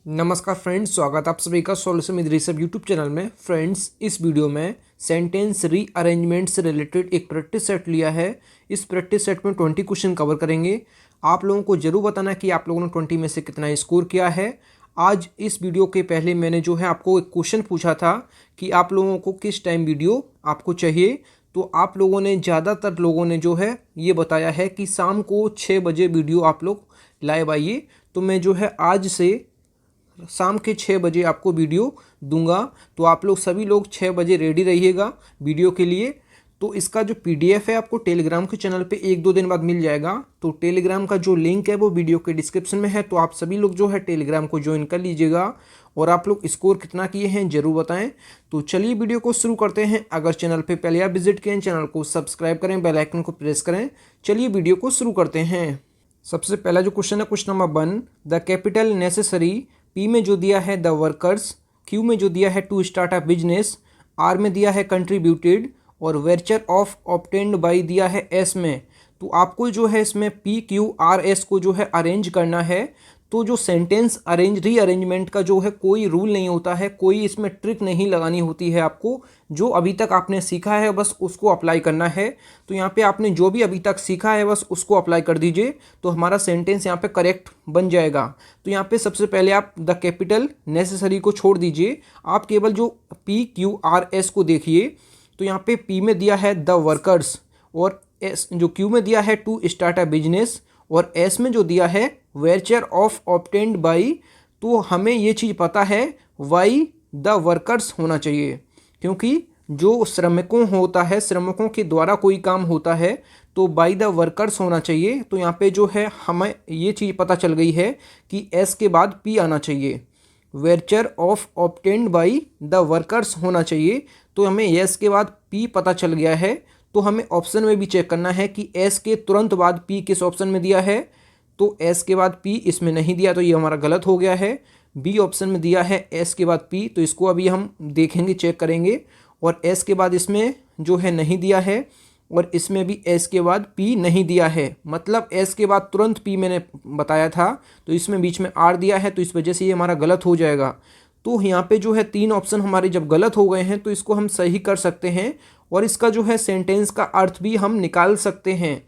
नमस्कार फ्रेंड्स, स्वागत आप सभी का solution with Rishabh YouTube channel में। फ्रेंड्स, इस वीडियो में सेंटेंस रीअरेंजमेंट से रिलेटेड एक प्रैक्टिस सेट लिया है। इस प्रैक्टिस सेट में 20 क्वेश्चन कवर करेंगे। आप लोगों को जरूर बताना कि आप लोगों ने 20 में से कितना स्कोर किया है। आज इस वीडियो के पहले मैंने जो है आपको एक क्वेश्चन पूछा था कि आप लोगों को किस टाइम वीडियो आपको चाहिए, तो आप लोगों ने ज़्यादातर लोगों ने जो है ये बताया है कि शाम को 6 बजे वीडियो आप लोग लाइव आइए। तो मैं जो है आज से शाम के 6 बजे आपको वीडियो दूंगा, तो आप लोग सभी लोग 6 बजे रेडी रहिएगा वीडियो के लिए। तो इसका जो पीडीएफ है आपको टेलीग्राम के चैनल पे 1-2 दिन बाद मिल जाएगा। तो टेलीग्राम का जो लिंक है वो वीडियो के डिस्क्रिप्शन में है, तो आप सभी लोग जो है टेलीग्राम को ज्वाइन कर लीजिएगा। और आप लोग स्कोर कितना किए हैं ज़रूर बताएं। तो चलिए वीडियो को शुरू करते हैं। अगर चैनल पर पहले आप विजिट किए, चैनल को सब्सक्राइब करें, बेल आइकन को प्रेस करें। चलिए वीडियो को शुरू करते हैं। सबसे पहला जो क्वेश्चन है question number 1, the capital necessary. P में जो दिया है द वर्कर्स, क्यू में जो दिया है to start a business, R में दिया है कंट्रीब्यूटेड, और वेंचर ऑफ ऑब्टेन्ड बाई दिया है एस में। तो आपको जो है इसमें पी क्यू आर एस को जो है अरेंज करना है। तो जो सेंटेंस रीअरेंजमेंट का जो है कोई रूल नहीं होता है, कोई इसमें ट्रिक नहीं लगानी होती है। आपको जो अभी तक आपने सीखा है बस उसको अप्लाई करना है। तो यहाँ पे आपने जो भी अभी तक सीखा है बस उसको अप्लाई कर दीजिए, तो हमारा सेंटेंस यहाँ पे करेक्ट बन जाएगा। तो यहाँ पे सबसे पहले आप द कैपिटल नेसेसरी को छोड़ दीजिए, आप केवल जो पी क्यू आर एस को देखिए। तो यहाँ पे पी में दिया है द वर्कर्स, और एस जो क्यू में दिया है टू स्टार्ट अ बिजनेस, और एस में जो दिया है वेंचर ऑफ ऑब्टेन्ड बाई। तो हमें ये चीज़ पता है वाई द वर्कर्स होना चाहिए, क्योंकि जो श्रमिकों होता है, श्रमिकों के द्वारा कोई काम होता है, तो बाई द वर्कर्स होना चाहिए। तो यहाँ पे जो है हमें ये चीज़ पता चल गई है कि एस के बाद पी आना चाहिए, venture of obtained by the workers होना चाहिए। तो हमें एस के बाद पी पता चल गया है। तो हमें ऑप्शन में भी चेक करना है कि एस के तुरंत बाद पी किस ऑप्शन में दिया है। तो एस के बाद पी इसमें नहीं दिया, तो ये हमारा गलत हो गया है। बी ऑप्शन में दिया है एस के बाद पी, तो इसको अभी हम देखेंगे, चेक करेंगे। और एस के बाद इसमें जो है नहीं दिया है, और इसमें भी एस के बाद पी नहीं दिया है, मतलब एस के बाद तुरंत पी मैंने बताया था, तो इसमें बीच में आर दिया है, तो इस वजह से ये हमारा गलत हो जाएगा। तो यहाँ पे जो है 3 ऑप्शन हमारे जब गलत हो गए हैं तो इसको हम सही कर सकते हैं, और इसका जो है सेंटेंस का अर्थ भी हम निकाल सकते हैं।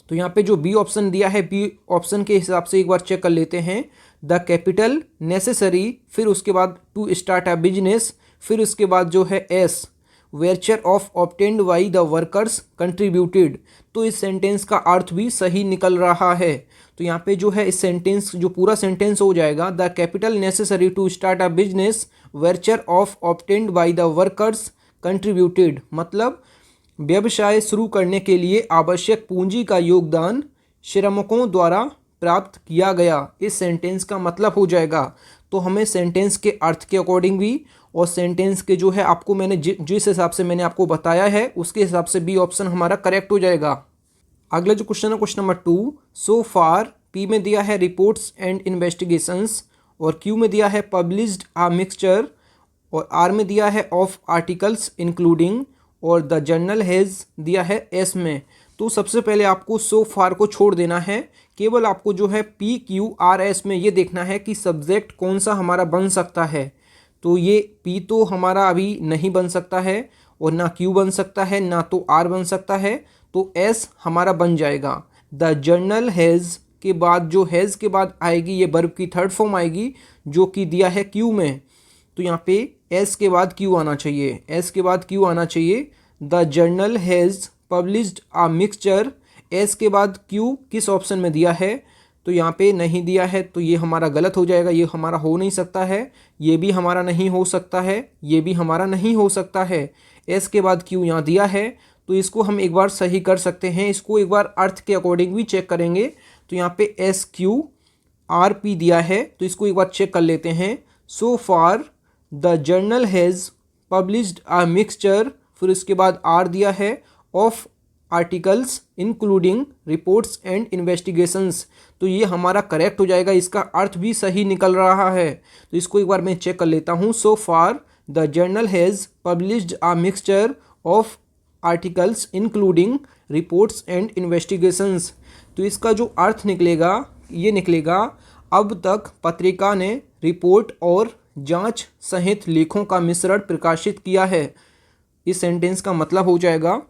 तो यहाँ पे जो बी ऑप्शन दिया है, बी ऑप्शन के हिसाब से एक बार चेक कर लेते हैं। द कैपिटल नेसेसरी, फिर उसके बाद टू स्टार्ट अ बिजनेस, फिर उसके बाद जो है S venture of obtained by the workers contributed. तो इस सेंटेंस का अर्थ भी सही निकल रहा है। तो यहाँ पे जो है इस सेंटेंस जो पूरा सेंटेंस हो जाएगा, the capital necessary to start a business venture of obtained by the workers contributed, मतलब व्यवसाय शुरू करने के लिए आवश्यक पूंजी का योगदान श्रमिकों द्वारा प्राप्त किया गया। इस सेंटेंस का मतलब हो जाएगा। तो हमें सेंटेंस के अर्थ के अकॉर्डिंग भी, और सेंटेंस के जो है आपको मैंने जिस हिसाब से मैंने आपको बताया है उसके हिसाब से बी ऑप्शन हमारा करेक्ट हो जाएगा। अगला जो क्वेश्चन है क्वेश्चन नंबर 2, सो फार। पी में दिया है रिपोर्ट्स एंड इन्वेस्टिगेशंस, और क्यू में दिया है पब्लिश्ड आ मिक्सचर, और आर में दिया है ऑफ आर्टिकल्स इंक्लूडिंग, और द जर्नल हैज़ दिया है एस में। तो सबसे पहले आपको सो फार को छोड़ देना है, केवल आपको जो है पी क्यू आर एस में ये देखना है कि सब्जेक्ट कौन सा हमारा बन सकता है। तो ये पी तो हमारा अभी नहीं बन सकता है, और ना क्यू बन सकता है, ना तो आर बन सकता है, तो एस हमारा बन जाएगा। द जर्नल हैज़ के बाद जो हैज़ के बाद आएगी ये वर्ब की थर्ड फॉर्म आएगी, जो कि दिया है क्यू में। तो यहाँ पे एस के बाद क्यू आना चाहिए, एस के बाद क्यू आना चाहिए। The journal has published a mixture, S के बाद क्यू किस ऑप्शन में दिया है, तो यहाँ पे नहीं दिया है, तो ये हमारा गलत हो जाएगा, ये हमारा हो नहीं सकता है, ये भी हमारा नहीं हो सकता है, ये भी हमारा नहीं हो सकता है। एस के बाद क्यू यहाँ दिया है, तो इसको हम एक बार सही कर सकते हैं, इसको एक बार अर्थ के अकॉर्डिंग भी चेक करेंगे। तो यहाँ पे एस क्यू आर पी दिया है, तो इसको एक बार चेक कर लेते हैं। So far the journal has published a mixture, फिर उसके बाद आर दिया है of articles including reports and investigations. तो ये हमारा करेक्ट हो जाएगा, इसका अर्थ भी सही निकल रहा है। तो इसको एक बार मैं चेक कर लेता हूँ। So far the journal has published a mixture of articles including reports and investigations. तो इसका जो अर्थ निकलेगा ये निकलेगा, अब तक पत्रिका ने रिपोर्ट और जांच सहित लेखों का मिश्रण प्रकाशित किया है। इस सेंटेंस का मतलब हो जाएगा।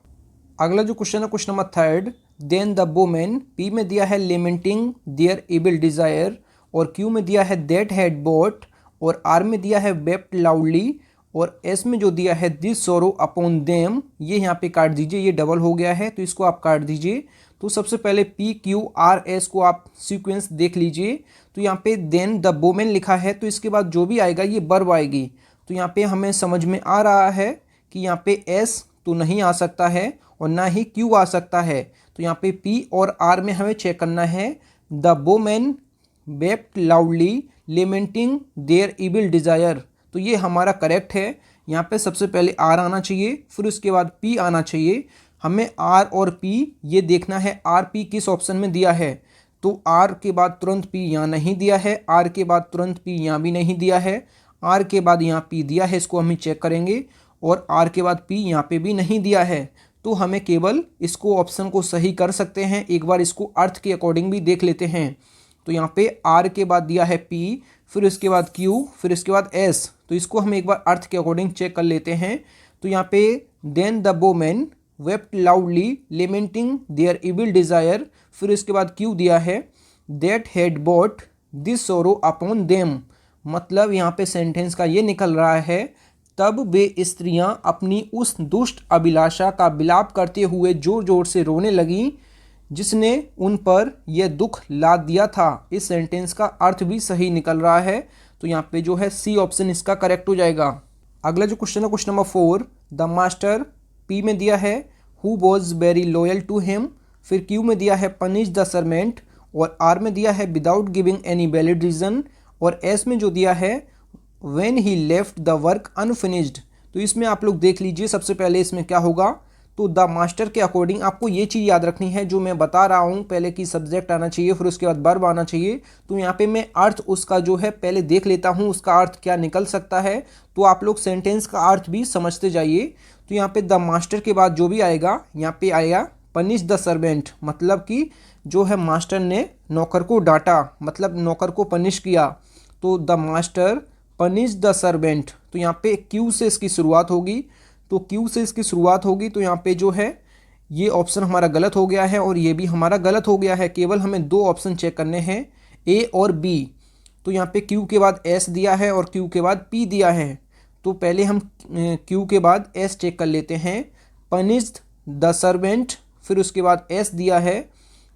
अगला जो क्वेश्चन है question number 3, then the women, P में दिया है लेमेंटिंग देयर इविल डिजायर, और क्यू में दिया है दैट हैड बॉट, और आर में दिया है वेप्ट लाउडली, और एस में जो दिया है दिस सोरो अपॉन देम, ये यहाँ पे काट दीजिए, ये डबल हो गया है तो इसको आप काट दीजिए। तो सबसे पहले पी क्यू आर एस को आप सीक्वेंस देख लीजिए। तो यहाँ पे देन द वुमेन लिखा है तो इसके बाद जो भी आएगा ये वर्ब आएगी। तो यहाँ पे हमें समझ में आ रहा है कि यहाँ पे एस तो नहीं आ सकता है और ना ही क्यू आ सकता है। तो यहाँ पे पी और आर में हमें चेक करना है। The women wept loudly lamenting their evil desire, तो ये हमारा करेक्ट है। यहाँ पे सबसे पहले आर आना चाहिए, फिर उसके बाद पी आना चाहिए। हमें आर और पी ये देखना है आर पी किस ऑप्शन में दिया है। तो आर के बाद तुरंत पी यहाँ नहीं दिया है, आर के बाद तुरंत पी यहाँ भी नहीं दिया है, आर के बाद यहाँ पी दिया है, इसको हम चेक करेंगे, और आर के बाद पी यहाँ पे भी नहीं दिया है। तो हमें केवल इसको ऑप्शन को सही कर सकते हैं। एक बार इसको अर्थ के अकॉर्डिंग भी देख लेते हैं। तो यहाँ पे आर के बाद दिया है पी, फिर उसके बाद क्यू, फिर इसके बाद एस। तो इसको हम एक बार अर्थ के अकॉर्डिंग चेक कर लेते हैं। तो यहाँ पे then the women wept loudly lamenting their evil desire, फिर इसके बाद क्यू दिया है that had bought this sorrow upon them, मतलब यहाँ पे सेंटेंस का ये निकल रहा है तब वे स्त्रियां अपनी उस दुष्ट अभिलाषा का विलाप करते हुए जोर जोर से रोने लगीं जिसने उन पर यह दुख लाद दिया था। इस सेंटेंस का अर्थ भी सही निकल रहा है। तो यहाँ पे जो है सी ऑप्शन इसका करेक्ट हो जाएगा। अगला जो क्वेश्चन है question number 4, the master, P में दिया है who was very loyal to him, फिर क्यू में दिया है पनिश द सर्वेंट, और आर में दिया है without giving any valid reason, और एस में जो दिया है when he left the work unfinished. तो इसमें आप लोग देख लीजिए सबसे पहले इसमें क्या होगा। तो द मास्टर के अकॉर्डिंग आपको ये चीज़ याद रखनी है जो मैं बता रहा हूँ, पहले की सब्जेक्ट आना चाहिए, फिर उसके बाद वर्ब आना चाहिए। तो यहाँ पे मैं अर्थ उसका जो है पहले देख लेता हूँ, उसका अर्थ क्या निकल सकता है, तो आप लोग सेंटेंस का अर्थ भी समझते जाइए। तो यहाँ पे द मास्टर के बाद जो भी आएगा यहाँ पे आएगा पनिश द सर्वेंट, मतलब कि जो है मास्टर ने नौकर को डांटा, मतलब नौकर को पनिश किया। तो the master punish the servant, तो यहाँ पे क्यू से इसकी शुरुआत होगी। तो क्यू से इसकी शुरुआत होगी तो यहाँ पे जो है ये ऑप्शन हमारा गलत हो गया है और ये भी हमारा गलत हो गया है। केवल हमें दो ऑप्शन चेक करने हैं, ए और बी। तो यहाँ पे क्यू के बाद एस दिया है और क्यू के बाद पी दिया है। तो पहले हम क्यू के बाद एस चेक कर लेते हैं, पनिश्ड द सर्वेंट, फिर उसके बाद एस दिया है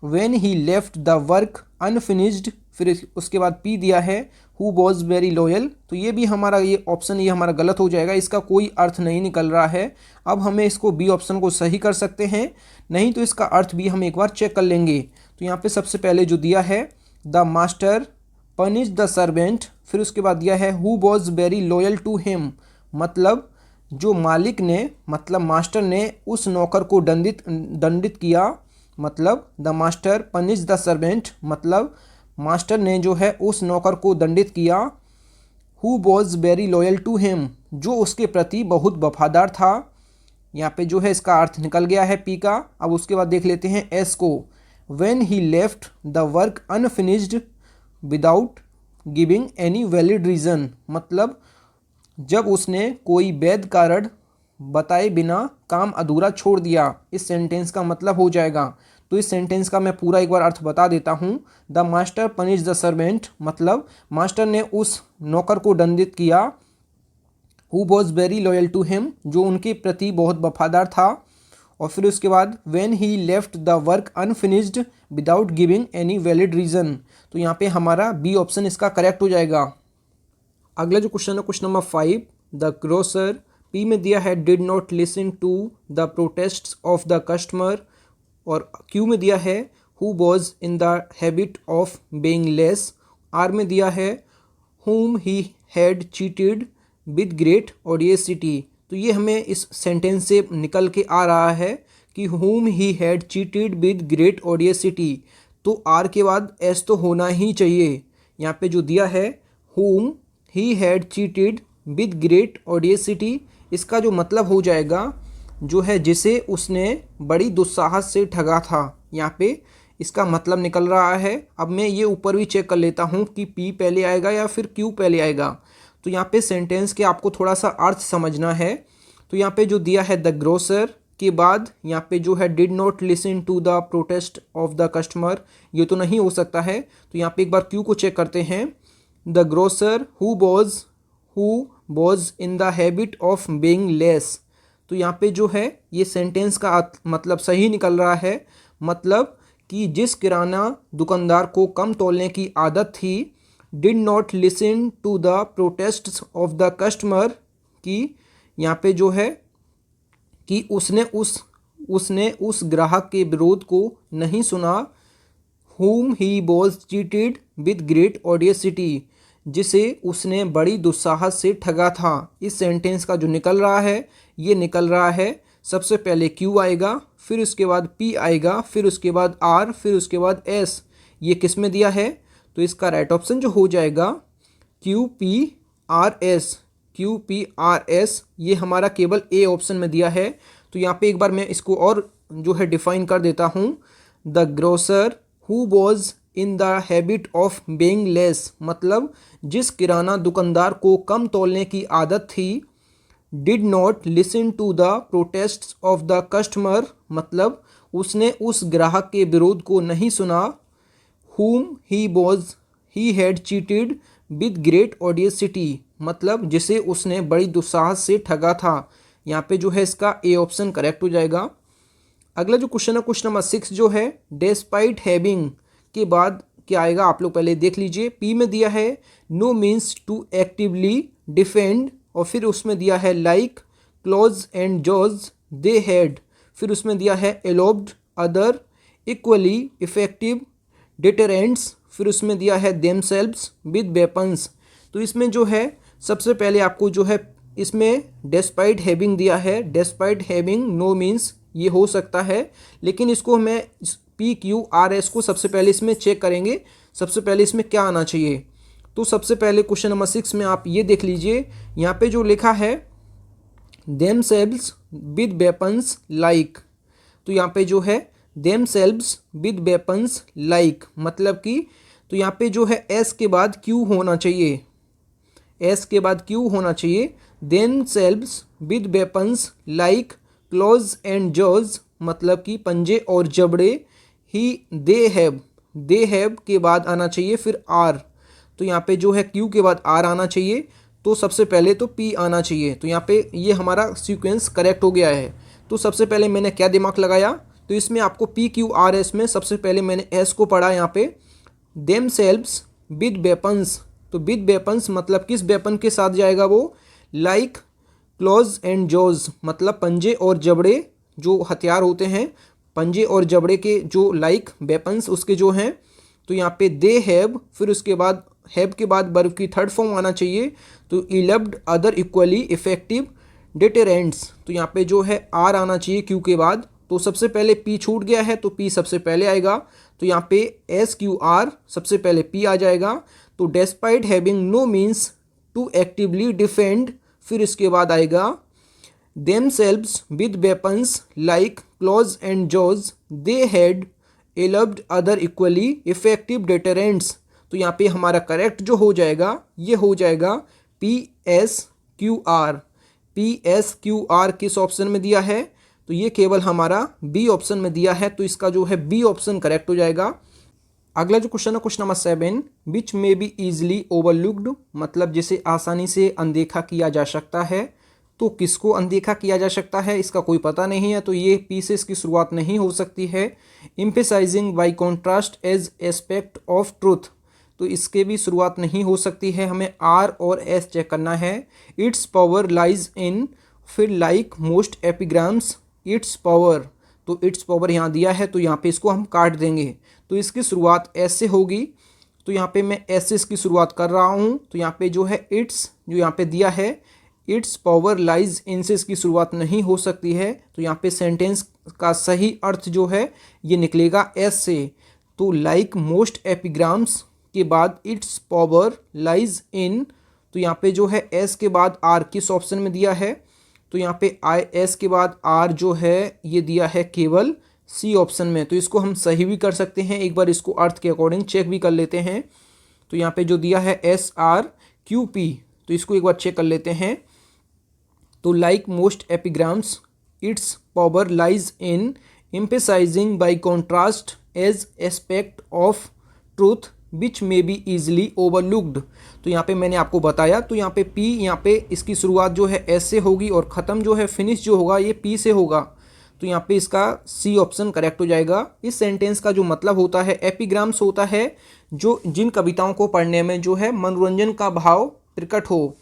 when he left the work unfinished, फिर उसके बाद पी दिया है हु वॉज वेरी लॉयल। तो ये भी हमारा ये ऑप्शन ये हमारा गलत हो जाएगा, इसका कोई अर्थ नहीं निकल रहा है। अब हमें इसको बी ऑप्शन को सही कर सकते हैं, नहीं तो इसका अर्थ भी हम एक बार चेक कर लेंगे। तो यहाँ पे सबसे पहले जो दिया है the master punish the servant, फिर उसके बाद दिया है who was very loyal to him, मतलब जो मालिक ने, मतलब मास्टर ने उस नौकर को दंडित किया, मतलब the master punish the servant, मतलब मास्टर ने जो है उस नौकर को दंडित किया। Who was very loyal to him, जो उसके प्रति बहुत वफादार था। यहाँ पे जो है इसका अर्थ निकल गया है पी का। अब उसके बाद देख लेते हैं एस को, when he left the work unfinished without giving any valid reason, मतलब जब उसने कोई वैध कारण बताए बिना काम अधूरा छोड़ दिया। इस सेंटेंस का मतलब हो जाएगा। तो इस सेंटेंस का मैं पूरा एक बार अर्थ बता देता हूँ। The master punish the servant, मतलब मास्टर ने उस नौकर को दंडित किया। Who was very loyal to him, जो उनके प्रति बहुत वफादार था। और फिर उसके बाद when he left the work unfinished without giving any valid reason. तो यहाँ पे हमारा बी ऑप्शन इसका करेक्ट हो जाएगा। अगला जो क्वेश्चन है question number 5, the grocer, P में दिया है did not listen to the protests of the customer, और क्यू में दिया है who was in the habit of being less, R में दिया है whom he had cheated with great audacity। तो ये हमें इस सेंटेंस से निकल के आ रहा है कि whom he had cheated with great audacity। तो आर के बाद एस तो होना ही चाहिए। यहाँ पे जो दिया है whom he had cheated with great audacity, इसका जो मतलब हो जाएगा जो है जिसे उसने बड़ी दुस्साहस से ठगा था। यहाँ पे इसका मतलब निकल रहा है। अब मैं ये ऊपर भी चेक कर लेता हूँ कि पी पहले आएगा या फिर क्यू पहले आएगा। तो यहाँ पे सेंटेंस के आपको थोड़ा सा अर्थ समझना है। तो यहाँ पे जो दिया है द ग्रोसर के बाद यहाँ पे जो है did not listen to the protest of the customer, ये तो नहीं हो सकता है। तो यहाँ पे एक बार क्यू को चेक करते हैं। The grocer who was in the habit of being less. तो यहाँ पे जो है ये सेंटेंस का मतलब सही निकल रहा है। मतलब कि जिस किराना दुकानदार को कम तोलने की आदत थी, did not listen to the protest of the customer, कि यहाँ पे जो है कि उसने उस ग्राहक के विरोध को नहीं सुना। whom he was cheated with great audacity, जिसे उसने बड़ी दुस्साहस से ठगा था। इस सेंटेंस का जो निकल रहा है ये निकल रहा है, सबसे पहले Q आएगा, फिर उसके बाद P आएगा, फिर उसके बाद R, फिर उसके बाद S। ये किस में दिया है? तो इसका राइट ऑप्शन जो हो जाएगा QPRS। QPRS ये हमारा केवल A ऑप्शन में दिया है। तो यहाँ पे एक बार मैं इसको और जो है डिफाइन कर देता हूँ। The grocer who was in the habit of being less, मतलब जिस किराना दुकानदार को कम तोलने की आदत थी। Did not listen to the protest of the customer, मतलब उसने उस ग्राहक के विरोध को नहीं सुना। whom he had cheated with great audacity, मतलब जिसे उसने बड़ी दुस्साहस से ठगा था। यहाँ पे जो है इसका ए ऑप्शन करेक्ट हो जाएगा। अगला जो क्वेश्चन है क्वेश्चन नंबर 6 जो है डेस्पाइट हैविंग के बाद क्या आएगा आप लोग पहले देख लीजिए। पी में दिया है no means to actively defend, और फिर उसमें दिया है like close and jaws they had, फिर उसमें दिया है allowed other equally effective deterrents, फिर उसमें दिया है देमसेल्व्स विद वेपन्स। तो इसमें जो है सबसे पहले आपको जो है इसमें डेस्पाइट हैविंग दिया है। डेस्पाइट हैविंग नो मीन्स ये हो सकता है, लेकिन इसको मैं PQRS को सबसे पहले इसमें चेक करेंगे। सबसे पहले इसमें क्या आना चाहिए? तो सबसे पहले क्वेश्चन नंबर 6 में आप ये देख लीजिए, यहाँ पे जो लिखा है देमसेल्व्स विद वेपन्स लाइक। तो यहाँ पे जो है देमसेल्व्स विद वेपन्स लाइक, मतलब कि तो यहाँ पे जो है S के बाद Q होना चाहिए। S के बाद Q होना चाहिए। Themselves with weapons like close and jaws, मतलब कि पंजे और जबड़े। ही दे हैव के बाद आना चाहिए फिर R। तो यहाँ पे जो है Q के बाद R आना चाहिए। तो सबसे पहले तो P आना चाहिए। तो यहाँ पे ये हमारा सीक्वेंस करेक्ट हो गया है। तो सबसे पहले मैंने क्या दिमाग लगाया? तो इसमें आपको PQRS में सबसे पहले मैंने S को पढ़ा यहाँ पे देमसेल्व्स विद वेपन्स। तो विद वेपन्स मतलब किस वेपन के साथ जाएगा वो? लाइक क्लोज एंड जॉज, मतलब पंजे और जबड़े जो हथियार होते हैं, पंजे और जबड़े के जो लाइक वेपन्स उसके जो हैं। तो यहाँ पे दे हैव, फिर उसके बाद हैव के बाद वर्ब की थर्ड फॉर्म आना चाहिए। तो इलेब्ड अदर इक्वली इफेक्टिव डिटरेंट्स। तो यहाँ पे जो है आर आना चाहिए क्यू के बाद। तो सबसे पहले पी छूट गया है तो पी सबसे पहले आएगा। तो यहाँ पे SQR सबसे पहले पी आ जाएगा। तो despite having no means to actively defend, फिर इसके बाद आएगा themselves with weapons like close and jaws they had evolved other equally effective deterrents. तो यहाँ पे हमारा करेक्ट जो हो जाएगा ये हो जाएगा PSQR। PSQR किस ऑप्शन में दिया है? तो ये केवल हमारा बी ऑप्शन में दिया है। तो इसका जो है बी ऑप्शन करेक्ट हो जाएगा। अगला जो क्वेश्चन है question number 7 which may be easily overlooked, मतलब जिसे आसानी से अनदेखा किया जा सकता है। तो किसको अनदेखा किया जा सकता है इसका कोई पता नहीं है। तो ये पी से इसकी शुरुआत नहीं हो सकती है। Emphasising by contrast as aspect of truth, तो इसके भी शुरुआत नहीं हो सकती है। हमें R और S चेक करना है। इट्स पावर लाइज इन, फिर लाइक मोस्ट एपिग्राम्स इट्स पावर। तो इट्स पावर यहाँ दिया है तो यहाँ पे इसको हम काट देंगे। तो इसकी शुरुआत S से होगी। तो यहाँ पे मैं S से इसकी शुरुआत कर रहा हूँ। तो यहाँ पे जो है इट्स जो यहाँ पे दिया है इट्स पावर लाइज इन से इसकी शुरुआत नहीं हो सकती है। तो यहाँ पे सेंटेंस का सही अर्थ जो है ये निकलेगा S से। तो लाइक मोस्ट एपिग्राम्स के बाद इट्स पावर लाइज इन। तो यहाँ पे जो है S के बाद R किस ऑप्शन में दिया है? तो यहाँ पे S के बाद R जो है ये दिया है केवल सी ऑप्शन में, तो इसको हम सही भी कर सकते हैं। एक बार इसको अर्थ के अकॉर्डिंग चेक भी कर लेते हैं। तो यहाँ पे जो दिया है SRQP, तो इसको एक बार चेक कर लेते हैं। तो like most एपिग्राम्स it's power lies in emphasizing by contrast as aspect of truth which may be easily overlooked। तो यहाँ पे मैंने आपको बताया, तो यहाँ पे P, यहाँ पे इसकी शुरुआत जो है S से होगी और ख़त्म जो है फिनिश जो होगा ये P से होगा। तो यहाँ पे इसका C ऑप्शन करेक्ट हो जाएगा। इस सेंटेंस का जो मतलब होता है, एपिग्राम्स होता है जो जिन कविताओं को पढ़ने में जो है मनोरंजन का भाव प्रकट हो।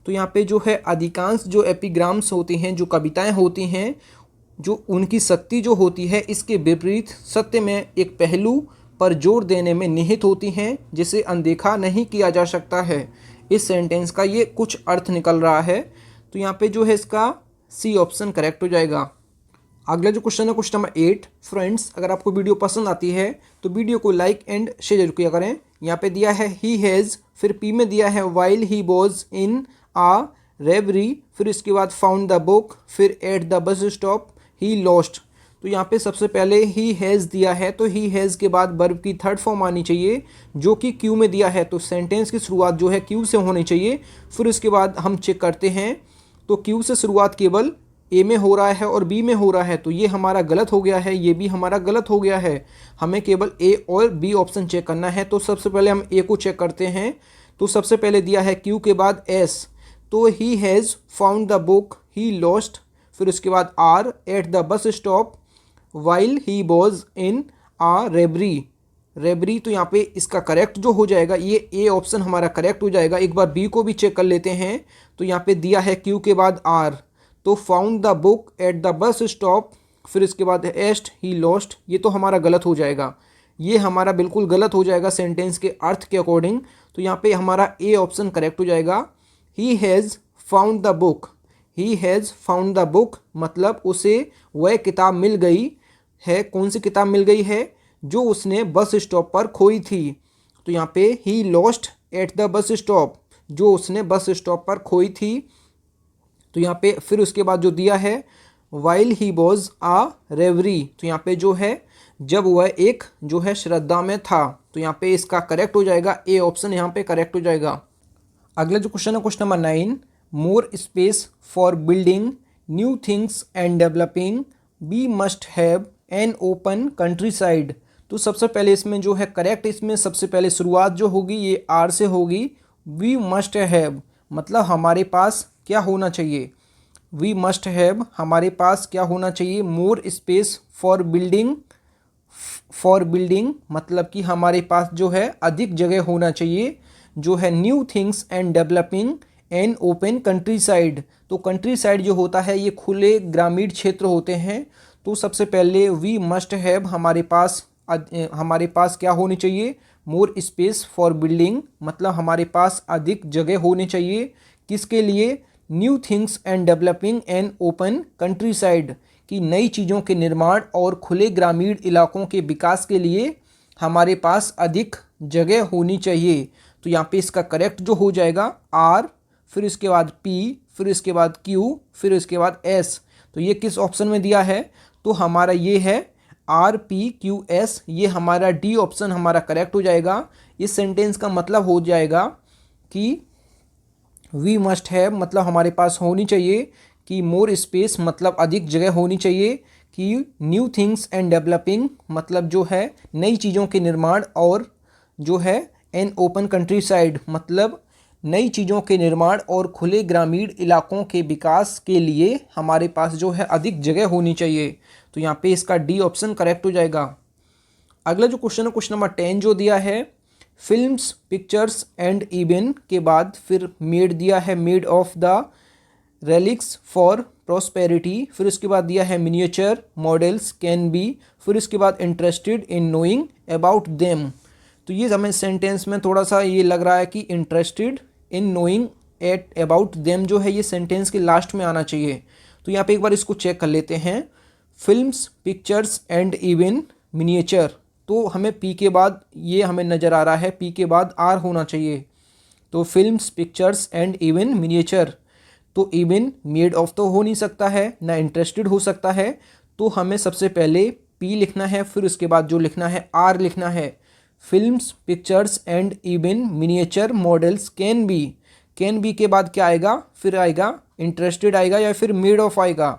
तो यहाँ पे जो है अधिकांश जो एपिग्राम्स होती हैं, जो कविताएं होती हैं, जो उनकी शक्ति जो होती है इसके विपरीत सत्य में एक पहलू पर जोर देने में निहित होती हैं, जिसे अनदेखा नहीं किया जा सकता है। इस सेंटेंस का ये कुछ अर्थ निकल रहा है। तो यहाँ पे जो है इसका सी ऑप्शन करेक्ट हो जाएगा। अगला जो क्वेश्चन है क्वेश्चन नंबर 8। फ्रेंड्स, अगर आपको वीडियो पसंद आती है तो वीडियो को लाइक एंड शेयर जरूर किया करें। यहाँ पे दिया है ही हैज़, फिर पी में दिया है वाइल ही वॉज इन आ रेवरी, फिर इसके बाद फाउंड द बुक, फिर eight the bus stop he lost. तो यहाँ पे सबसे पहले ही हैज़ दिया है, तो ही हैज़ के बाद वर्ब की थर्ड फॉर्म आनी चाहिए जो कि क्यू में दिया है। तो सेंटेंस की शुरुआत जो है क्यू से होनी चाहिए। फिर उसके बाद हम चेक करते हैं, तो क्यू से शुरुआत केवल ए में हो रहा है और बी में हो रहा है, तो ये हमारा गलत हो गया है, ये भी हमारा गलत हो गया है। हमें केवल ए और बी ऑप्शन चेक करना है। तो सबसे पहले हम ए को चेक करते हैं। तो सबसे पहले दिया है क्यू के बाद एस, तो he has found the book he lost, फिर उसके बाद R at the bus stop while he was in a robbery. तो यहाँ पे इसका करेक्ट जो हो जाएगा ये ए ऑप्शन हमारा करेक्ट हो जाएगा। एक बार बी को भी चेक कर लेते हैं। तो यहाँ पे दिया है क्यू के बाद आर, तो found the book eight the bus stop, फिर इसके बाद एस्ट ही लॉस्ट, ये तो हमारा गलत हो जाएगा। ये हमारा बिल्कुल गलत हो जाएगा सेंटेंस के अर्थ के अकॉर्डिंग। तो यहाँ पे हमारा ए ऑप्शन करेक्ट हो जाएगा। ही has found the book, he has found the book मतलब उसे वह किताब मिल गई है। कौन सी किताब मिल गई है? जो उसने बस स्टॉप पर खोई थी। तो यहाँ पे he lost eight the bus stop, जो उसने बस स्टॉप पर खोई थी। तो यहाँ पे फिर उसके बाद जो दिया है वाइल ही वॉज आ रेवरी, तो यहाँ पे जो है जब वह एक जो है श्रद्धा में था। तो यहाँ पे इसका करेक्ट हो जाएगा, ए ऑप्शन यहाँ पे करेक्ट हो जाएगा। अगला जो क्वेश्चन है question number 9। More space for building new things and developing we must have an open countryside. तो सबसे पहले इसमें जो है करेक्ट, इसमें सबसे पहले शुरुआत जो होगी ये आर से होगी। वी मस्ट हैव मतलब हमारे पास क्या होना चाहिए? वी मस्ट हैव हमारे पास क्या होना चाहिए? मोर स्पेस फॉर बिल्डिंग मतलब कि हमारे पास जो है अधिक जगह होना चाहिए। जो है new things and developing and open countryside, तो कंट्री साइड जो होता है ये खुले ग्रामीण क्षेत्र होते हैं। तो सबसे पहले वी मस्ट हैव हमारे पास क्या होनी चाहिए? मोर स्पेस फॉर बिल्डिंग मतलब हमारे पास अधिक जगह होनी चाहिए। किसके लिए? New things and developing and open country side की नई चीज़ों के निर्माण और खुले ग्रामीण इलाकों के विकास के लिए हमारे पास अधिक जगह होनी चाहिए। तो यहाँ पे इसका करेक्ट जो हो जाएगा आर, फिर इसके बाद पी, फिर इसके बाद क्यू, फिर इसके बाद एस। तो ये किस ऑप्शन में दिया है? तो हमारा ये है आर पी क्यू एस, ये हमारा डी ऑप्शन हमारा करेक्ट हो जाएगा। इस सेंटेंस का मतलब हो जाएगा कि वी मस्ट हैव मतलब हमारे पास होनी चाहिए, कि मोर स्पेस मतलब अधिक जगह होनी चाहिए, कि न्यू थिंग्स एंड डेवलपिंग मतलब जो है नई चीज़ों के निर्माण, और जो है एन ओपन कंट्री साइड मतलब नई चीज़ों के निर्माण और खुले ग्रामीण इलाकों के विकास के लिए हमारे पास जो है अधिक जगह होनी चाहिए। तो यहाँ पे इसका डी ऑप्शन करेक्ट हो जाएगा। अगला जो क्वेश्चन है क्वेश्चन नंबर 10 जो दिया है फिल्म्स पिक्चर्स एंड इवन के बाद फिर मेड दिया है made of the relics for prosperity, फिर उसके बाद दिया है मिनिएचर मॉडल्स कैन बी, फिर इसके बाद interested in knowing about them. तो ये हमें सेंटेंस में थोड़ा सा ये लग रहा है कि interested in knowing at about them जो है ये सेंटेंस के लास्ट में आना चाहिए। तो यहाँ पे एक बार इसको चेक कर लेते हैं। Films pictures and even miniature, तो हमें पी के बाद ये हमें नज़र आ रहा है, पी के बाद आर होना चाहिए। तो films pictures and even miniature, तो इवन मेड ऑफ तो हो नहीं सकता है, ना इंटरेस्टेड हो सकता है। तो हमें सबसे पहले पी लिखना है, फिर उसके बाद जो लिखना है आर लिखना है। Films, pictures and even miniature models can be के बाद क्या आएगा, फिर आएगा इंटरेस्टेड आएगा या फिर मेड ऑफ आएगा।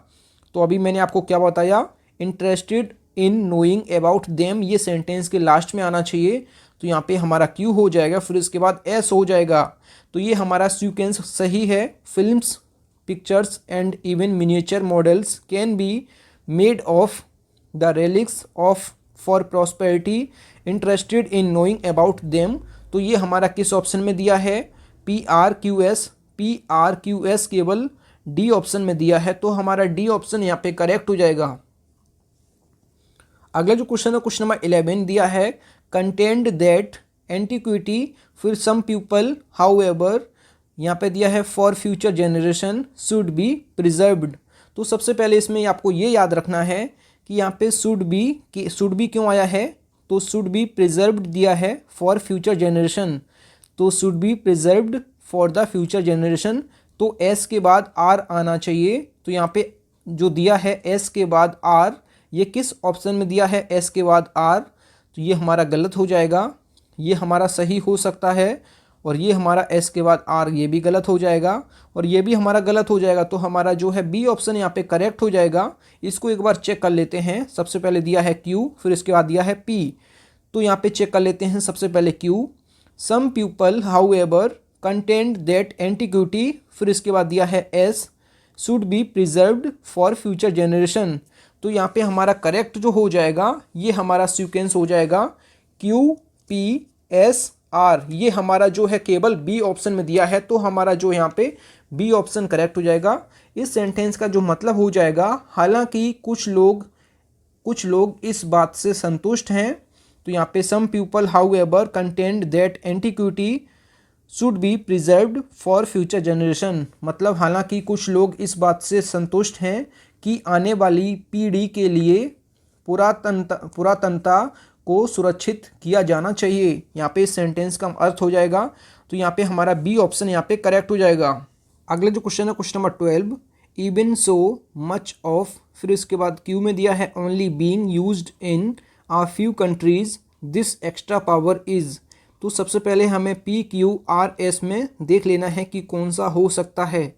तो अभी मैंने आपको क्या बताया, interested in knowing about them, ये सेंटेंस के लास्ट में आना चाहिए। तो यहाँ पे हमारा क्यू हो जाएगा, फिर इसके बाद एस हो जाएगा। तो ये हमारा सीक्वेंस सही है। Films, pictures and even miniature models can be made of the relics of for prosperity, interested in knowing about them. तो ये हमारा किस ऑप्शन में दिया है, PRQS केवल डी ऑप्शन में दिया है। तो हमारा डी ऑप्शन यहाँ पे करेक्ट हो जाएगा। अगला जो क्वेश्चन है क्वेश्चन नंबर 11 दिया है, कंटेंट दैट एंटिक्विटी, फिर सम पीपल हाउएवर, यहाँ पे दिया है for future generation should be preserved. तो सबसे पहले इसमें आपको ये याद रखना है कि यहाँ पे शुड बी क्यों आया है, तो शुड बी प्रिजर्व्ड दिया है फॉर फ्यूचर जनरेशन, तो should be preserved for the future generation. तो एस के बाद आर आना चाहिए। तो यहाँ पे जो दिया है एस के बाद आर, ये किस ऑप्शन में दिया है एस के बाद आर, तो ये हमारा गलत हो जाएगा। ये हमारा सही हो सकता है, और ये हमारा एस के बाद आर ये भी गलत हो जाएगा, और ये भी हमारा गलत हो जाएगा। तो हमारा जो है बी ऑप्शन यहाँ पे करेक्ट हो जाएगा। इसको एक बार चेक कर लेते हैं। सबसे पहले दिया है क्यू, फिर इसके बाद दिया है पी। तो यहाँ पे चेक कर लेते हैं। सबसे पहले Q, some people however content that antiquity, फिर इसके बाद दिया है S, should be preserved for future generation. तो यहाँ पे हमारा करेक्ट जो हो जाएगा, ये हमारा सीक्वेंस हो जाएगा QPSR। ये हमारा जो है केवल बी ऑप्शन में दिया है। तो हमारा जो यहाँ पे बी ऑप्शन करेक्ट हो जाएगा। इस सेंटेंस का जो मतलब हो जाएगा, हालांकि कुछ लोग इस बात से संतुष्ट हैं। तो यहाँ पे some people however content that antiquity should be preserved for future generation, मतलब हालांकि कुछ लोग इस बात से संतुष्ट हैं कि आने वाली पीढ़ी के लिए पुरातनता को सुरक्षित किया जाना चाहिए। यहाँ पे इस सेंटेंस का अर्थ हो जाएगा। तो यहाँ पे हमारा बी ऑप्शन यहाँ पे करेक्ट हो जाएगा। अगला जो क्वेश्चन है question number 12, even so much of, फिर इसके बाद क्यू में दिया है only being used in uh few countries, this extra power is. तो सबसे पहले हमें PQRS में देख लेना है कि कौन सा हो सकता है।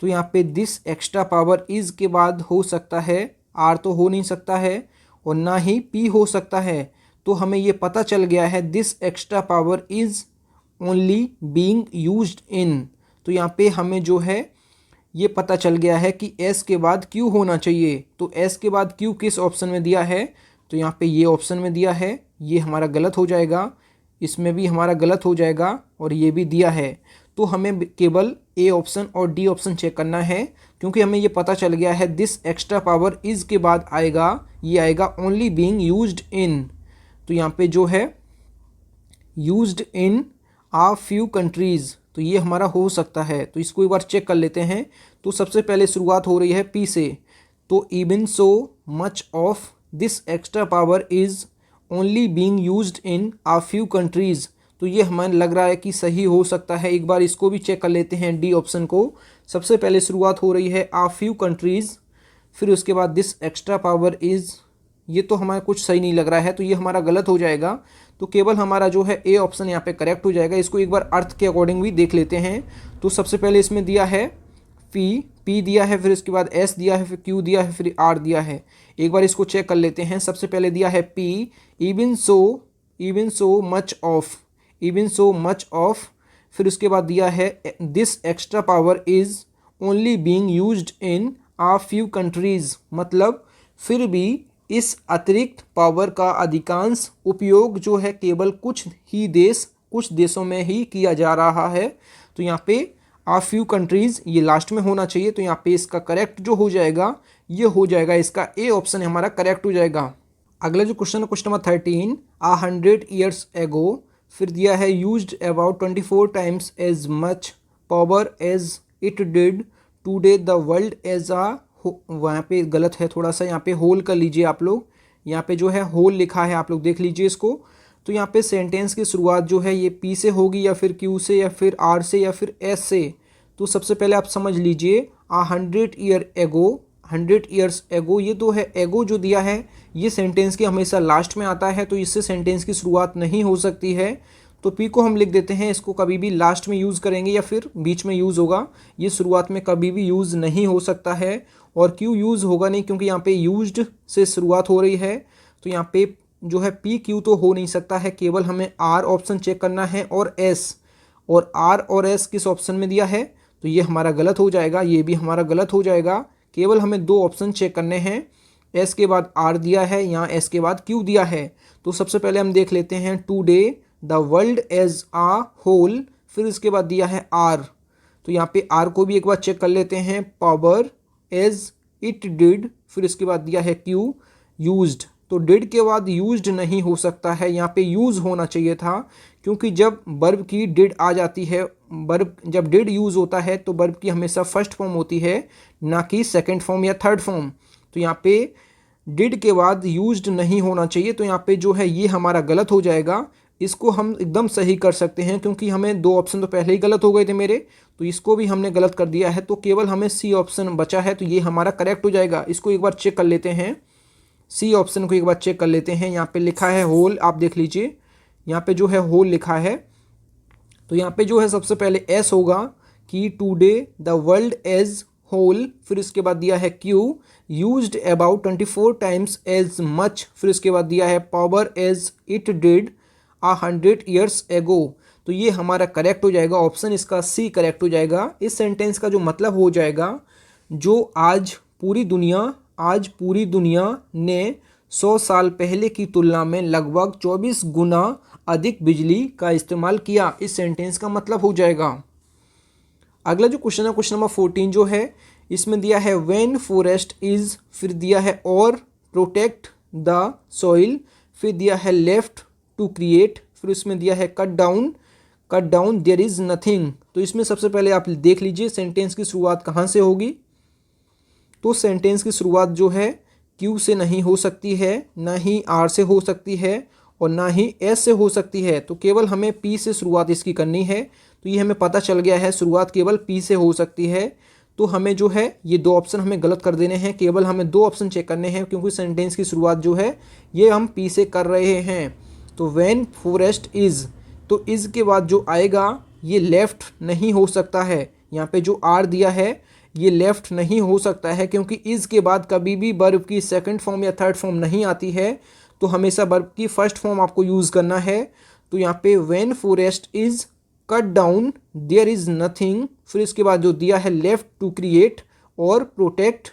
तो यहाँ पे दिस एक्स्ट्रा पावर इज़ के बाद हो सकता है, आर तो हो नहीं सकता है, और ना ही पी हो सकता है। तो हमें ये पता चल गया है this extra power is only being used in. तो यहाँ पे हमें जो है ये पता चल गया है कि एस के बाद क्यू होना चाहिए। तो एस के बाद क्यू किस ऑप्शन में दिया है, तो यहाँ पे ये ऑप्शन में दिया है। ये हमारा गलत हो जाएगा, इसमें भी हमारा गलत हो जाएगा, और ये भी दिया है। तो हमें केवल ए ऑप्शन और डी ऑप्शन चेक करना है, क्योंकि हमें ये पता चल गया है दिस एक्स्ट्रा पावर इज़ के बाद आएगा, ये आएगा ओनली बीइंग यूज्ड इन। तो यहाँ पे जो है used in uh few countries, तो ये हमारा हो सकता है। तो इसको एक बार चेक कर लेते हैं। तो सबसे पहले शुरुआत हो रही है पी से। तो even so much of this extra power is only being used in uh few countries. तो ये हमें लग रहा है कि सही हो सकता है। एक बार इसको भी चेक कर लेते हैं डी ऑप्शन को। सबसे पहले शुरुआत हो रही है आ फ्यू कंट्रीज़, फिर उसके बाद दिस एक्स्ट्रा पावर इज़, ये तो हमारा कुछ सही नहीं लग रहा है, तो ये हमारा गलत हो जाएगा। तो केवल हमारा जो है ए ऑप्शन यहाँ पे करेक्ट हो जाएगा। इसको एक बार अर्थ के अकॉर्डिंग भी देख लेते हैं। तो सबसे पहले इसमें दिया है पी दिया है, फिर इसके बाद एस दिया है, फिर क्यू दिया है, फिर आर दिया है। एक बार इसको चेक कर लेते हैं। सबसे पहले दिया है P, even so much of, फिर उसके बाद दिया है this extra power is only being used in uh few countries, मतलब फिर भी इस अतिरिक्त पावर का अधिकांश उपयोग जो है केवल कुछ देशों में ही किया जा रहा है। तो यहाँ पे आ फ्यू कंट्रीज़ ये लास्ट में होना चाहिए। तो यहाँ पे इसका करेक्ट जो हो जाएगा, ये हो जाएगा, इसका ए ऑप्शन हमारा करेक्ट हो जाएगा। अगला जो क्वेश्चन है क्वेश्चन नंबर 13, 100 years ago, फिर दिया है used about 24 times as much power as it did today the world as a, वहाँ पे गलत है थोड़ा सा, यहाँ पे होल कर लीजिए आप लोग। यहाँ पे जो है होल लिखा है, आप लोग देख लीजिए इसको। तो यहाँ पे सेंटेंस की शुरुआत जो है ये पी से होगी, या फिर क्यू से, या फिर आर से, या फिर एस से। तो सबसे पहले आप समझ लीजिए 100 year ago, 100 ईयर्स एगो, ये तो है एगो जो दिया है ये सेंटेंस के हमेशा लास्ट में आता है, तो इससे सेंटेंस की शुरुआत नहीं हो सकती है। तो पी को हम लिख देते हैं, इसको कभी भी लास्ट में यूज़ करेंगे या फिर बीच में यूज़ होगा, ये शुरुआत में कभी भी यूज़ नहीं हो सकता है। और क्यू यूज़ होगा नहीं क्योंकि यहाँ पे यूज्ड से शुरुआत हो रही है, तो यहाँ पे जो है पी क्यू तो हो नहीं सकता है, केवल हमें आर ऑप्शन चेक करना है और एस, और आर और एस किस ऑप्शन में दिया है, तो ये हमारा गलत हो जाएगा, ये भी हमारा गलत हो जाएगा। केवल हमें दो ऑप्शन चेक करने हैं, एस के बाद आर दिया है, यहाँ एस के बाद क्यू दिया है। तो सबसे पहले हम देख लेते हैं today the world as a whole, फिर इसके बाद दिया है आर, तो यहाँ पे आर को भी एक बार चेक कर लेते हैं, पावर एज इट डिड, फिर इसके बाद दिया है क्यू यूज्ड, तो डिड के बाद यूज्ड नहीं हो सकता है, यहाँ पे यूज़ होना चाहिए था, क्योंकि जब वर्ब की डिड आ जाती है, वर्ब जब डिड यूज़ होता है तो वर्ब की हमेशा फर्स्ट फॉर्म होती है, ना कि सेकंड फॉर्म या थर्ड फॉर्म। तो यहाँ पे डिड के बाद यूज्ड नहीं होना चाहिए, तो यहाँ पे जो है ये हमारा गलत हो जाएगा। इसको हम एकदम सही कर सकते हैं क्योंकि हमें दो ऑप्शन तो पहले ही गलत हो गए थे मेरे, तो इसको भी हमने गलत कर दिया है, तो केवल हमें सी ऑप्शन बचा है, तो ये हमारा करेक्ट हो जाएगा। इसको एक बार चेक कर लेते हैं, सी ऑप्शन को एक बार चेक कर लेते हैं। यहाँ पे लिखा है होल, आप देख लीजिए यहाँ पे जो है होल लिखा है, तो यहाँ पे जो है सबसे पहले एस होगा कि today the world as whole, फिर इसके बाद दिया है Q used about 24 times as much, फिर इसके बाद दिया है power as it did 100 years ago. तो ये हमारा करेक्ट हो जाएगा, ऑप्शन इसका सी करेक्ट हो जाएगा। इस सेंटेंस का जो मतलब हो जाएगा, जो आज पूरी दुनिया ने 100 साल पहले की तुलना में लगभग 24 गुना अधिक बिजली का इस्तेमाल किया, इस सेंटेंस का मतलब हो जाएगा। अगला जो क्वेश्चन है, क्वेश्चन नंबर 14 जो है, इसमें दिया है व्हेन फॉरेस्ट इज, फिर दिया है और प्रोटेक्ट द सॉइल, फिर दिया है लेफ्ट टू क्रिएट, फिर इसमें दिया है cut down there is nothing. तो इसमें सबसे पहले आप देख लीजिए सेंटेंस की शुरुआत कहाँ से होगी, तो सेंटेंस की शुरुआत जो है क्यू से नहीं हो सकती है, ना ही आर से हो सकती है और ना ही एस से हो सकती है, तो केवल हमें पी से शुरुआत इसकी करनी है। तो ये हमें पता चल गया है शुरुआत केवल पी से हो सकती है, तो हमें जो है ये दो ऑप्शन हमें गलत कर देने हैं, केवल हमें दो ऑप्शन चेक करने हैं क्योंकि सेंटेंस की शुरुआत जो है ये हम पी से कर रहे हैं। तो व्हेन फॉरेस्ट इज़, तो इज़ के बाद जो आएगा ये लेफ्ट नहीं हो सकता है, यहाँ पे जो आर दिया है ये लेफ्ट नहीं हो सकता है क्योंकि इज़ के बाद कभी भी वर्ब की सेकंड फॉर्म या थर्ड फॉर्म नहीं आती है, तो हमेशा वर्ब की फर्स्ट फॉर्म आपको यूज़ करना है। तो यहाँ पे when forest is cut down there is nothing, फिर इसके बाद जो दिया है लेफ्ट टू क्रिएट और प्रोटेक्ट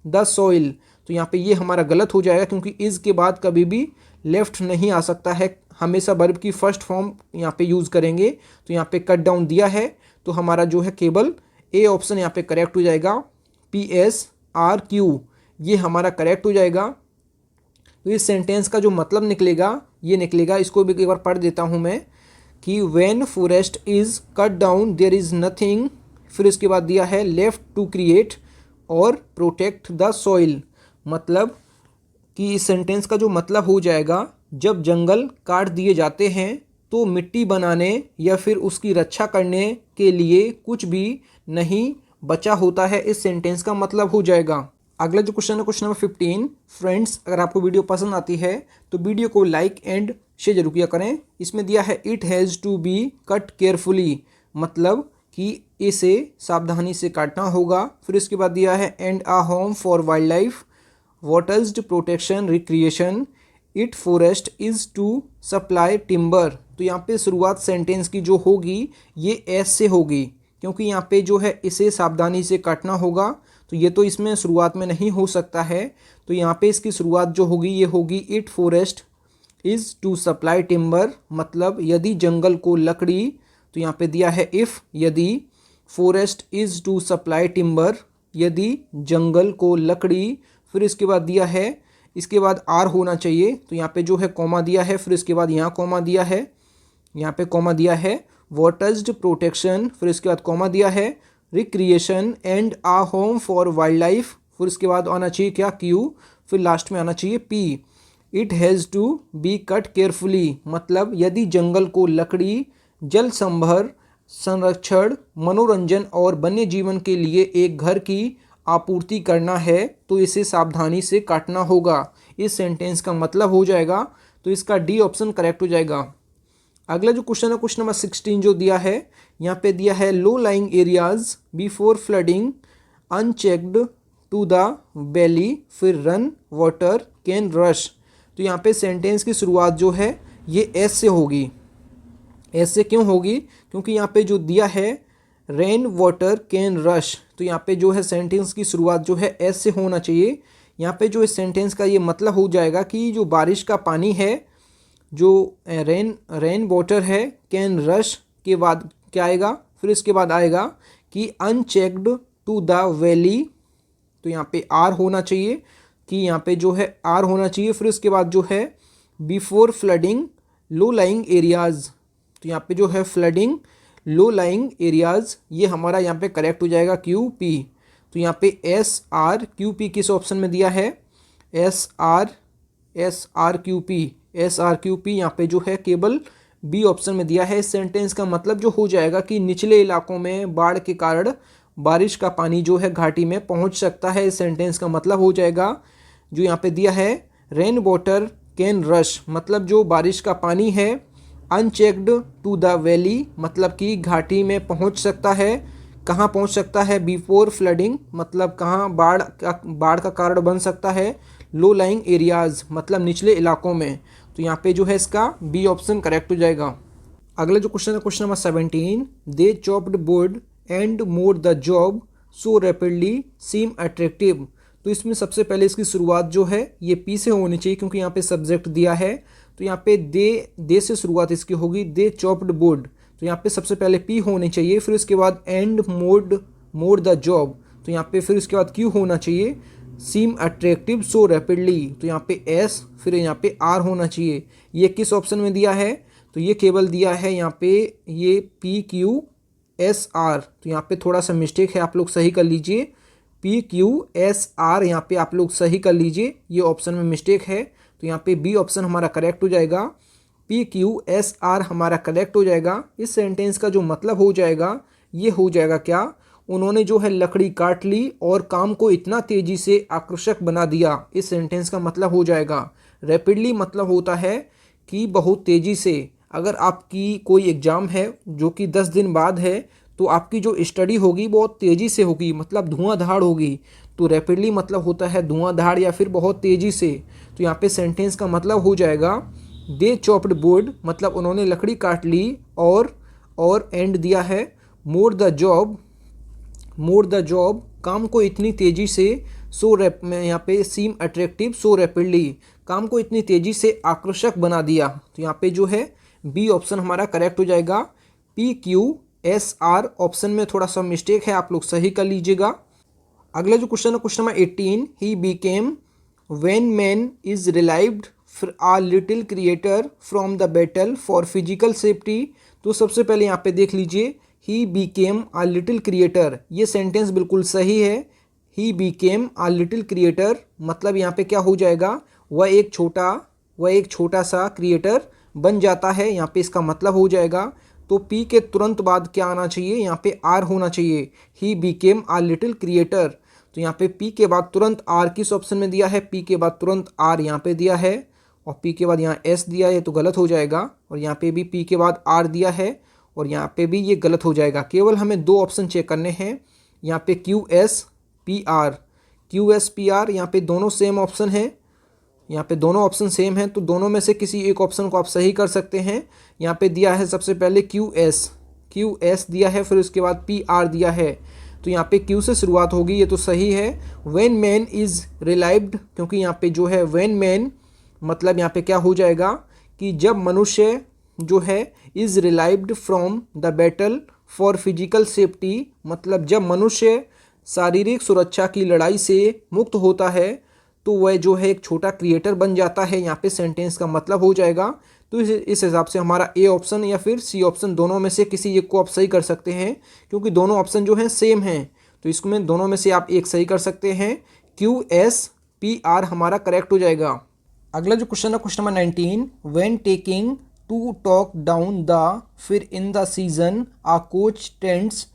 द सॉइल, तो यहाँ पे ये हमारा गलत हो जाएगा क्योंकि इज़ के बाद कभी भी लेफ्ट नहीं आ सकता है, हमेशा वर्ब की फर्स्ट फॉर्म यहाँ पे यूज़ करेंगे। तो यहाँ पे कट डाउन दिया है, तो हमारा जो है केवल ए ऑप्शन यहाँ पे करेक्ट हो जाएगा, पी एस आर क्यू, ये हमारा करेक्ट हो जाएगा। तो इस सेंटेंस का जो मतलब निकलेगा ये निकलेगा, इसको भी एक बार पढ़ देता हूँ मैं, कि when forest is cut down there is nothing, फिर इसके बाद दिया है लेफ्ट टू क्रिएट और प्रोटेक्ट द सॉइल, मतलब कि इस सेंटेंस का जो मतलब हो जाएगा, जब जंगल काट दिए जाते हैं तो मिट्टी बनाने या फिर उसकी रक्षा करने के लिए कुछ भी नहीं बचा होता है, इस सेंटेंस का मतलब हो जाएगा। अगला जो क्वेश्चन है क्वेश्चन नंबर 15। फ्रेंड्स, अगर आपको वीडियो पसंद आती है तो वीडियो को लाइक एंड शेयर जरूर किया करें। इसमें दिया है it has to be cut carefully, मतलब कि इसे सावधानी से काटना होगा। फिर इसके बाद दिया है and a home for wildlife, waters protection recreation, it forest is to supply timber. तो यहाँ पे शुरुआत सेंटेंस की जो होगी ये एस से होगी क्योंकि यहाँ पे जो है इसे सावधानी से काटना होगा, तो ये तो इसमें शुरुआत में नहीं हो सकता है। तो यहाँ पे इसकी शुरुआत जो होगी ये होगी it forest is to supply timber, मतलब यदि जंगल को लकड़ी, तो यहाँ पे दिया है इफ़, यदि forest is to supply timber, यदि जंगल को लकड़ी, फिर इसके बाद दिया है, इसके बाद आर होना चाहिए, तो यहाँ पे जो है कॉमा दिया है, फिर इसके बाद यहाँ कॉमा दिया है, यहाँ पे कॉमा दिया है वाटर्स प्रोटेक्शन, फिर इसके बाद कॉमा दिया है recreation and a home for wildlife, फिर इसके बाद आना चाहिए क्या क्यू, फिर लास्ट में आना चाहिए P. It has to be cut carefully, मतलब यदि जंगल को लकड़ी, जल संभर, संरक्षण, मनोरंजन और वन्य जीवन के लिए एक घर की आपूर्ति करना है तो इसे सावधानी से काटना होगा। इस सेंटेंस का मतलब हो जाएगा, तो इसका डी ऑप्शन करेक्ट हो जाएगा। अगला जो क्वेश्चन है क्वेश्चन नंबर 16 जो दिया है, यहाँ पे दिया है low lying areas before flooding unchecked to the valley, फिर रन वाटर कैन रश। तो यहाँ पे सेंटेंस की शुरुआत जो है ये एस से होगी। एस से क्यों होगी? क्योंकि यहाँ पे जो दिया है रेन वाटर कैन रश, तो यहाँ पे जो है सेंटेंस की शुरुआत जो है एस से होना चाहिए। यहाँ पे जो इस सेंटेंस का ये मतलब हो जाएगा कि जो बारिश का पानी है, जो रेन वाटर है, कैन रश के बाद क्या आएगा? फिर इसके बाद आएगा कि अनचेक्ड टू द वैली, तो यहाँ पे आर होना चाहिए, कि यहाँ पे जो है आर होना चाहिए। फिर इसके बाद जो है before flooding low lying areas, तो यहाँ पे जो है फ्लडिंग लो लाइंग एरियाज़, ये हमारा यहाँ पे करेक्ट हो जाएगा क्यू पी। तो यहाँ पे एस आर क्यू पी किस ऑप्शन में दिया है? एस आर क्यू पी यहाँ पे जो है केवल बी ऑप्शन में दिया है। इस सेंटेंस का मतलब जो हो जाएगा कि निचले इलाकों में बाढ़ के कारण बारिश का पानी जो है घाटी में पहुंच सकता है। इस सेंटेंस का मतलब हो जाएगा जो यहाँ पे दिया है रेन वाटर कैन रश, मतलब जो बारिश का पानी है अनचेक्ड टू द वैली, मतलब कि घाटी में पहुंच सकता है। कहाँ पहुंच सकता है? बिफोर फ्लडिंग, मतलब कहाँ बाढ़ का कारण बन सकता है। लो लाइंग एरियाज़ मतलब निचले इलाकों में, तो यहाँ पे जो है इसका बी ऑप्शन करेक्ट हो जाएगा। अगला जो क्वेश्चन है question number 17, they chopped board and more the job so rapidly seem attractive. तो इसमें सबसे पहले इसकी शुरुआत जो है ये पी से होनी चाहिए, क्योंकि यहाँ पे सब्जेक्ट दिया है। तो यहाँ पे दे से शुरुआत इसकी होगी, दे चॉप्ड बोर्ड, तो यहाँ पे सबसे पहले पी होनी चाहिए। फिर उसके बाद एंड मोर द जॉब, तो यहाँ पे फिर उसके बाद क्यू होना चाहिए। सीम अट्रैक्टिव सो रैपिडली, तो यहाँ पे एस, फिर यहाँ पे आर होना चाहिए। ये किस ऑप्शन में दिया है? तो ये केवल दिया है यहाँ पे ये पी क्यू एस आर, तो यहाँ पे थोड़ा सा मिस्टेक है, आप लोग सही कर लीजिए। पी क्यू एस आर यहाँ पे आप लोग सही कर लीजिए, ये ऑप्शन में मिस्टेक है। तो यहाँ पे बी ऑप्शन हमारा करेक्ट हो जाएगा, पी क्यू एस आर हमारा करेक्ट हो जाएगा। इस सेंटेंस का जो मतलब हो जाएगा ये हो जाएगा क्या? उन्होंने जो है लकड़ी काट ली और काम को इतना तेज़ी से आकर्षक बना दिया। इस सेंटेंस का मतलब हो जाएगा रैपिडली, मतलब होता है कि बहुत तेज़ी से। अगर आपकी कोई एग्ज़ाम है जो कि 10 दिन बाद है, तो आपकी जो स्टडी होगी बहुत तेज़ी से होगी, मतलब धुआंधार होगी। तो रैपिडली मतलब होता है धुआंधार या फिर बहुत तेज़ी से। तो यहाँ पे सेंटेंस का मतलब हो जाएगा दे चॉप्ड बोर्ड, मतलब उन्होंने लकड़ी काट ली, और एंड दिया है मोर द जॉब काम को इतनी तेज़ी से, सो रैप में यहाँ पे सीम अट्रैक्टिव सो रैपिडली, काम को इतनी तेज़ी से आकर्षक बना दिया। तो यहाँ पे जो है बी ऑप्शन हमारा करेक्ट हो जाएगा। P Q S R option में थोड़ा सा मिस्टेक है, आप लोग सही कर लीजिएगा। अगला जो क्वेश्चन है question number 18, he became when man is relieved a little creator from the battle for physical safety. तो सबसे पहले यहाँ पे देख लीजिए, he became a little creator, ये सेंटेंस बिल्कुल सही है। He became a little creator मतलब यहाँ पे क्या हो जाएगा? वह एक छोटा सा क्रिएटर बन जाता है, यहाँ पे इसका मतलब हो जाएगा। तो पी के तुरंत बाद क्या आना चाहिए? यहाँ पे आर होना चाहिए। ही बीकेम आ लिटिल क्रिएटर, तो यहाँ पे पी के बाद तुरंत आर किस ऑप्शन में दिया है? पी के बाद तुरंत आर यहाँ पे दिया है, और पी के बाद यहाँ एस दिया है, तो गलत हो जाएगा। और यहाँ पे भी पी के बाद आर दिया है, और यहाँ पे भी ये गलत हो जाएगा। केवल हमें दो ऑप्शन चेक करने हैं, यहाँ पे क्यू एस पी आर, यहाँ पे दोनों सेम ऑप्शन है, यहाँ पे दोनों ऑप्शन सेम हैं, तो दोनों में से किसी एक ऑप्शन को आप सही कर सकते हैं। यहाँ पे दिया है सबसे पहले क्यू एस दिया है, फिर उसके बाद पी आर दिया है, तो यहाँ पे क्यू से शुरुआत होगी, ये तो सही है। व्हेन मैन इज़ रिलाइव्ड, क्योंकि यहाँ पे जो है व्हेन मैन मतलब यहाँ पे क्या हो जाएगा कि जब मनुष्य जो है is relieved from the battle for physical safety, मतलब जब मनुष्य शारीरिक सुरक्षा की लड़ाई से मुक्त होता है तो वह जो है एक छोटा क्रिएटर बन जाता है। यहाँ पे सेंटेंस का मतलब हो जाएगा। तो इस हिसाब से हमारा ए ऑप्शन या फिर सी ऑप्शन दोनों में से किसी एक को आप सही कर सकते हैं, क्योंकि दोनों ऑप्शन जो हैं सेम हैं, तो इसमें दोनों में से आप एक सही कर सकते हैं। क्यू एस पी आर हमारा करेक्ट हो जाएगा। अगला जो क्वेश्चन है question number 19, when taking to talk down the, फिर in the season a coach tends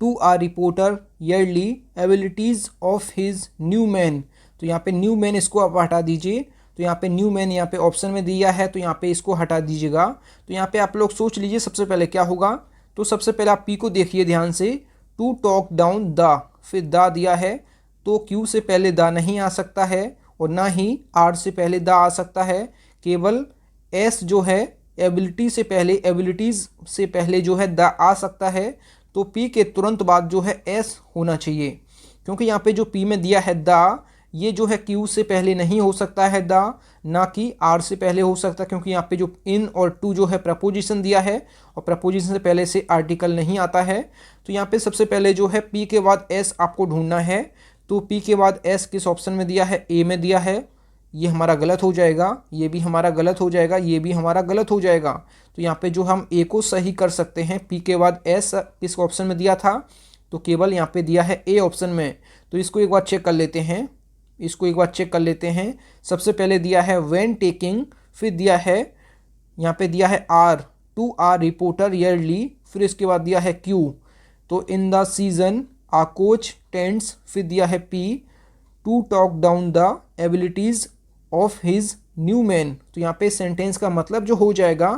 to a reporter yearly abilities of his new man. तो यहाँ पे न्यू मैन इसको आप हटा दीजिए। तो यहाँ पे न्यू मैन यहाँ पे ऑप्शन में दिया है, तो यहाँ पे इसको हटा दीजिएगा। तो यहाँ पे आप लोग सोच लीजिए सबसे पहले क्या होगा। तो सबसे पहले आप पी को देखिए ध्यान से, टू टॉक डाउन द, फिर द दिया है, तो क्यू से पहले द नहीं आ सकता है और ना ही आर से पहले द आ सकता है। केवल एस जो है एबिलिटी से पहले, एबिलिटीज़ से पहले जो है द आ सकता है। तो पी के तुरंत बाद जो है एस होना चाहिए, क्योंकि यहाँ पे जो पी में दिया है द, ये जो है क्यू से पहले नहीं हो सकता है द, ना कि आर से पहले हो सकता, क्योंकि यहाँ पे जो इन और टू जो है प्रपोजिशन दिया है और प्रपोजिशन से पहले से आर्टिकल नहीं आता है। तो यहाँ पे सबसे पहले जो है पी के बाद एस आपको ढूंढना है। तो पी के बाद एस किस ऑप्शन में दिया है, ए में दिया है। ये हमारा गलत हो जाएगा, ये भी हमारा गलत हो जाएगा, ये भी हमारा गलत हो जाएगा। तो यहाँ पे जो हम ए को सही कर सकते हैं, पी के बाद एस किस ऑप्शन में दिया था, तो केवल यहाँ पे दिया है ए ऑप्शन में। तो इसको एक बार चेक कर लेते हैं, इसको एक बार चेक कर लेते हैं। सबसे पहले दिया है व्हेन टेकिंग, फिर दिया है यहाँ पे दिया है R, to R reporter early, फिर इसके बाद दिया है क्यू, तो in the season a coach tents, फिर दिया है P, to talk down the abilities of his new man. तो यहाँ पे सेंटेंस का मतलब जो हो जाएगा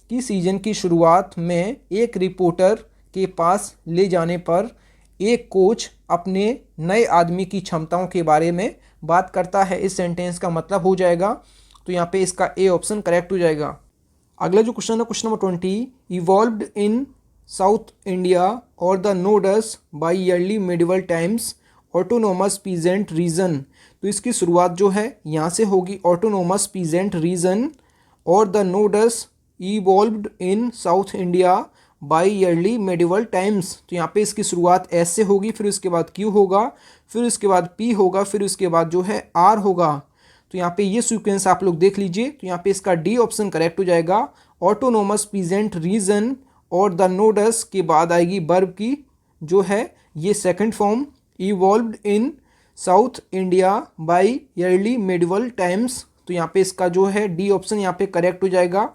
कि सीजन की शुरुआत में एक रिपोर्टर के पास ले जाने पर एक कोच अपने नए आदमी की क्षमताओं के बारे में बात करता है, इस सेंटेंस का मतलब हो जाएगा। तो यहाँ पे इसका ए ऑप्शन करेक्ट हो जाएगा। अगला जो क्वेश्चन है question number 20, evolved in South India और the nodes by early medieval times autonomous peasant region. तो इसकी शुरुआत जो है यहाँ से होगी, ऑटोनोमस पीजेंट रीजन और the nodes evolved in South India by early medieval times. तो यहाँ पे इसकी शुरुआत एस से होगी, फिर उसके बाद क्यू होगा, फिर उसके बाद पी होगा, फिर उसके बाद जो है आर होगा। तो यहाँ पे ये सीक्वेंस आप लोग देख लीजिए। तो यहाँ पे इसका डी ऑप्शन करेक्ट हो जाएगा। ऑटोनोमस पीजेंट रीजन और द नोडस के बाद आएगी वर्ब की जो है ये second form, evolved in South India by early medieval times. तो यहाँ पे इसका जो है डी ऑप्शन यहाँ पे करेक्ट हो जाएगा।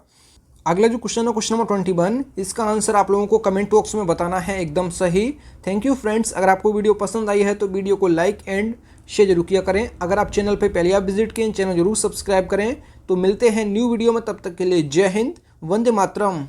अगला जो क्वेश्चन है क्वेश्चन नंबर 21, इसका आंसर आप लोगों को कमेंट बॉक्स में बताना है एकदम सही। Thank you friends. अगर आपको वीडियो पसंद आई है तो वीडियो को लाइक एंड शेयर जरूर किया करें। अगर आप चैनल पे पहले आप विजिट किए, चैनल जरूर सब्सक्राइब करें। तो मिलते हैं न्यू वीडियो में, तब तक के लिए जय हिंद, वंदे मातरम।